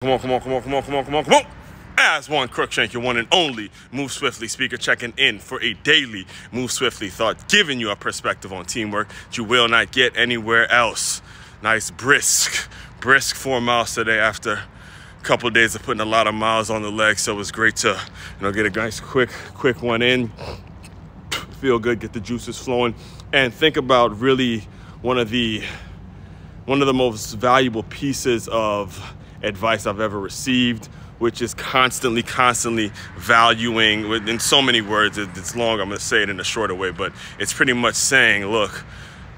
Come on, come on, come on, come on, come on, come on, come on. As one Crookshank, your one and only Move Swiftly speaker, checking in for a daily Move Swiftly thought, giving you a perspective on teamwork that you will not get anywhere else. Nice brisk 4 miles today after a couple of days of putting a lot of miles on the leg. So it was great to, get a nice quick one in, feel good, get the juices flowing, and think about really one of the most valuable pieces of advice I've ever received, which is constantly valuing, in so many words, it's long, I'm gonna say it in a shorter way, but it's pretty much saying, look,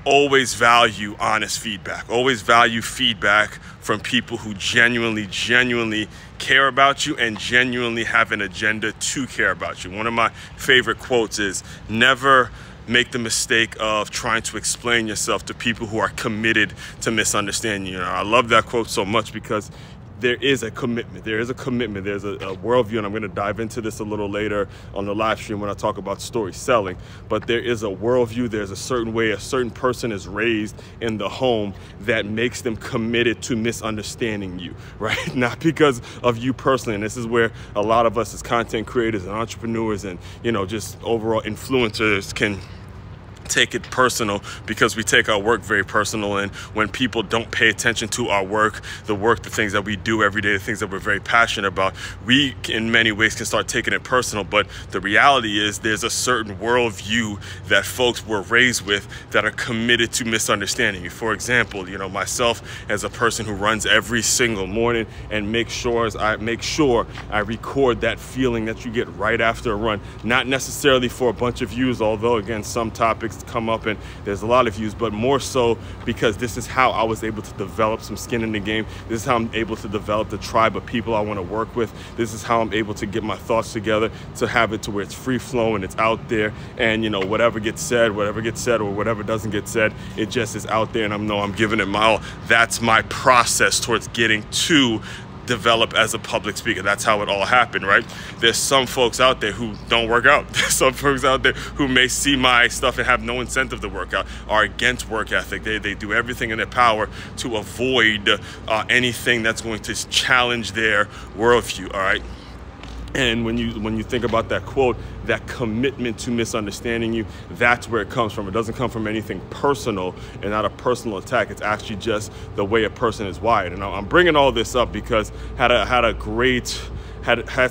always value honest feedback. Always value feedback from people who genuinely care about you and genuinely have an agenda to care about you. One of my favorite quotes is, never make the mistake of trying to explain yourself to people who are committed to misunderstanding you. I love that quote so much because there is a commitment. There's a worldview, and I'm going to dive into this a little later on the live stream when I talk about story selling. But there is a worldview. There's a certain way a certain person is raised in the home that makes them committed to misunderstanding you, right? Not because of you personally. And this is where a lot of us as content creators and entrepreneurs and, just overall influencers can take it personal, because we take our work very personal. And when people don't pay attention to our work, the things that we do every day, the things that we're very passionate about, we in many ways can start taking it personal. But the reality is there's a certain worldview that folks were raised with that are committed to misunderstanding you. For example, myself as a person who runs every single morning and make sure I record that feeling that you get right after a run, not necessarily for a bunch of views, although again, some topics come up and there's a lot of views, but more so because this is how I was able to develop some skin in the game. This is how I'm able to develop the tribe of people I want to work with. This is how I'm able to get my thoughts together, to have it to where it's free flowing, it's out there, and whatever gets said or whatever doesn't get said, it just is out there, and I'm giving it my all. That's my process towards getting to develop as a public speaker. That's how it all happened, right? There's some folks out there who don't work out. There's some folks out there who may see my stuff and have no incentive to work out, are against work ethic. They do everything in their power to avoid anything that's going to challenge their worldview, all right? And when you think about that quote, that commitment to misunderstanding you, that's where it comes from. It doesn't come from anything personal and not a personal attack. It's actually just the way a person is wired. And I'm bringing all this up because had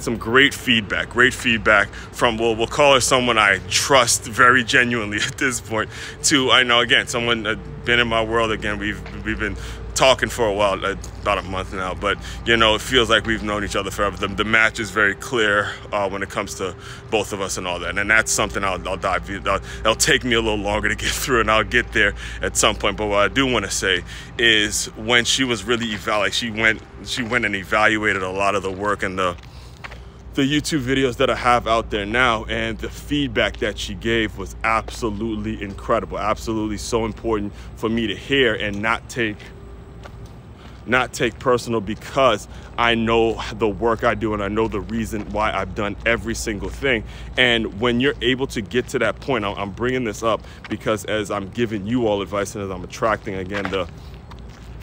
some great feedback from, we'll call her someone I trust very genuinely at this point, to, I know, again, someone been in my world. Again, we've been talking for a while, about a month now, but it feels like we've known each other forever. The match is very clear when it comes to both of us and all that, and that's something I'll dive into. It'll take me a little longer to get through, and I'll get there at some point. But what I do want to say is, when she was really she went and evaluated a lot of the work and the YouTube videos that I have out there now, and the feedback that she gave was absolutely incredible, absolutely so important for me to hear and not take personal, because I know the work I do and I know the reason why I've done every single thing. And when you're able to get to that point, I'm bringing this up because as I'm giving you all advice and as I'm attracting, again,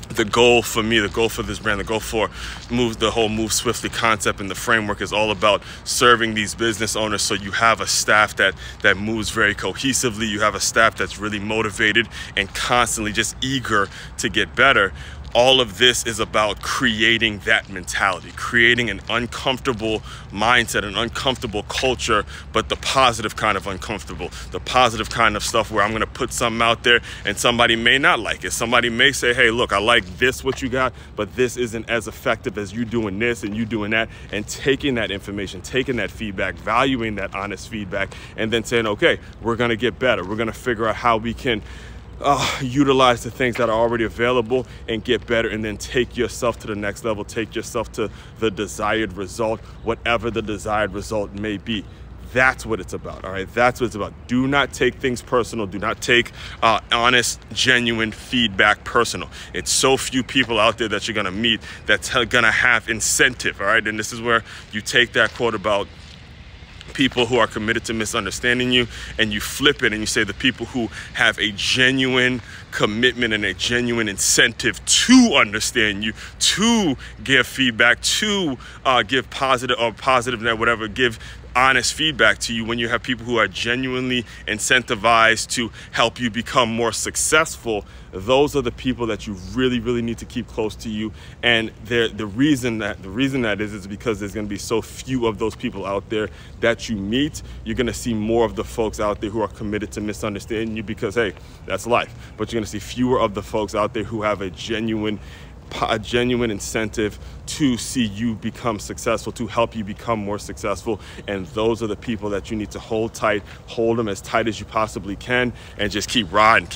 the goal for me, the goal for this brand, the goal for the whole Move Swiftly concept and the framework is all about serving these business owners. So you have a staff that moves very cohesively. You have a staff that's really motivated and constantly just eager to get better. All of this is about creating that mentality, creating an uncomfortable mindset, an uncomfortable culture, but the positive kind of uncomfortable, the positive kind of stuff where I'm going to put something out there and somebody may not like it. Somebody may say, hey, look, I like this, what you got, but this isn't as effective as you doing this and you doing that. And taking that information, taking that feedback, valuing that honest feedback, and then saying, okay, we're going to get better. We're going to figure out how we can utilize the things that are already available and get better, and then take yourself to the next level, take yourself to the desired result, whatever the desired result may be. That's what it's about, all right? That's what it's about. Do not take things personal. Do not take honest, genuine feedback personal. It's so few people out there that you're going to meet that's going to have incentive, all right? And this is where you take that quote about people who are committed to misunderstanding you, and you flip it and you say the people who have a genuine commitment and a genuine incentive to understand you, to give feedback, to give positive or positive, whatever, give honest feedback to you. When you have people who are genuinely incentivized to help you become more successful, those are the people that you really, really need to keep close to you. And the reason that is because there's going to be so few of those people out there that you meet. You're going to see more of the folks out there who are committed to misunderstanding you because, hey, that's life. But you're going to see fewer of the folks out there who have a genuine incentive to see you become successful, to help you become more successful. And those are the people that you need to hold tight, hold them as tight as you possibly can, and just keep riding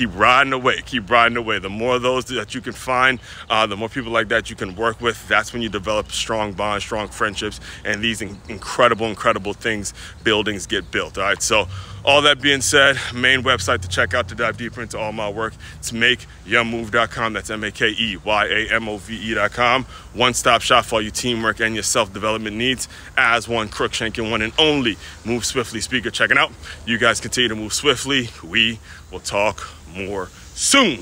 away. The more of those that you can find, the more people like that you can work with, that's when you develop strong bonds, strong friendships, and these incredible things, buildings get built. All right, so all that being said, main website to check out to dive deeper into all my work, it's MakeYaMove.com. That's MakeYaMove.com. One-stop shop for all your teamwork and your self-development needs. As one Crookshank, your one and only Move Swiftly speaker checking out. You guys continue to move swiftly. We will talk more soon.